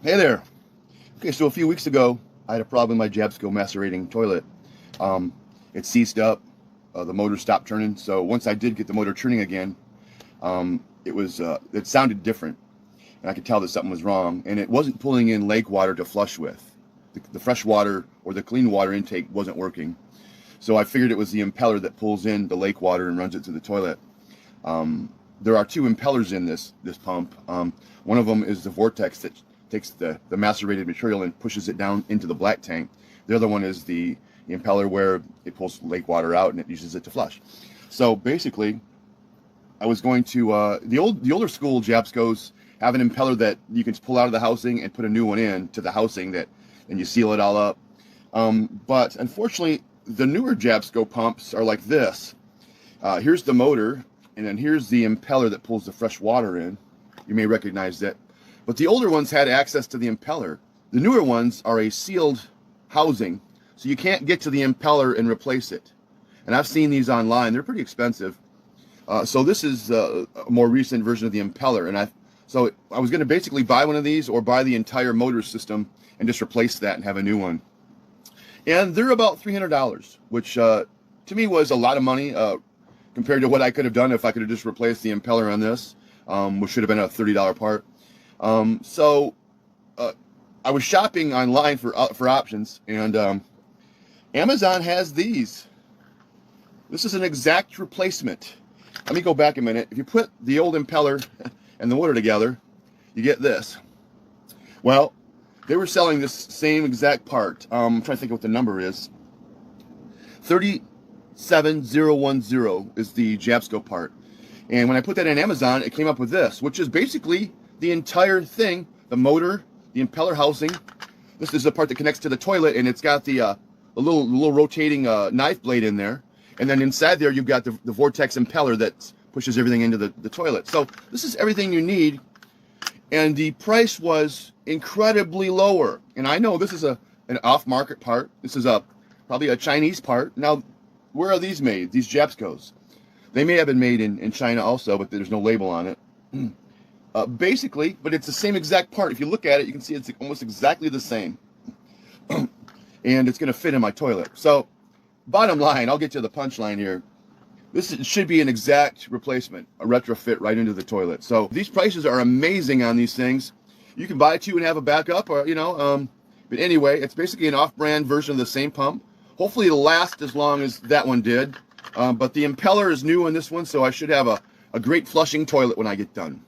Hey there. Okay, so a few weeks ago, I had a problem with my Jabsco macerating toilet. It seized up, the motor stopped turning. So once I did get the motor turning again, it sounded different, and I could tell that something was wrong. And it wasn't pulling in lake water to flush with. The fresh water or the clean water intake wasn't working. So I figured it was the impeller that pulls in the lake water and runs it to the toilet. There are two impellers in this pump. One of them is the vortex that takes the macerated material and pushes it down into the black tank. The other one is the impeller where it pulls lake water out and it uses it to flush. So basically, I was going to the older school Jabscos have an impeller that you can pull out of the housing and put a new one in to the housing, and you seal it all up. But unfortunately, the newer Jabsco pumps are like this. Here's the motor, and then here's the impeller that pulls the fresh water in. You may recognize that. But the older ones had access to the impeller. The newer ones are a sealed housing, so you can't get to the impeller and replace it. And I've seen these online. They're pretty expensive. So this is a more recent version of the impeller. And so I was going to basically buy one of these or buy the entire motor system and just replace that and have a new one. And they're about $300, which to me was a lot of money compared to what I could have done if I could have just replaced the impeller on this, which should have been a $30 part. So I was shopping online for options, and Amazon has these. This is an exact replacement. Let me go back a minute. If you put the old impeller and the motor together, you get this. Well, they were selling this same exact part. I'm trying to think of what the number is. 37010 is the Jabsco part. And when I put that in Amazon, it came up with this, which is basically the entire thing. The motor, the impeller housing. This is the part that connects to the toilet, and it's got the little rotating knife blade in there. And then inside there, you've got the vortex impeller that pushes everything into the toilet. So this is everything you need. And the price was incredibly lower. And I know this is an off-market part. This is probably a Chinese part. Now, where are these made? These Jabscos. They may have been made in China also, but there's no label on it. Basically, but it's the same exact part. If you look at it, you can see it's almost exactly the same. And it's going to fit in my toilet. So, bottom line, I'll get to the punchline here. This should be an exact replacement, a retrofit right into the toilet. So these prices are amazing on these things. You can buy two and have a backup, or but anyway, it's basically an off-brand version of the same pump. Hopefully it'll last as long as that one did. But the impeller is new on this one, so I should have a great flushing toilet when I get done.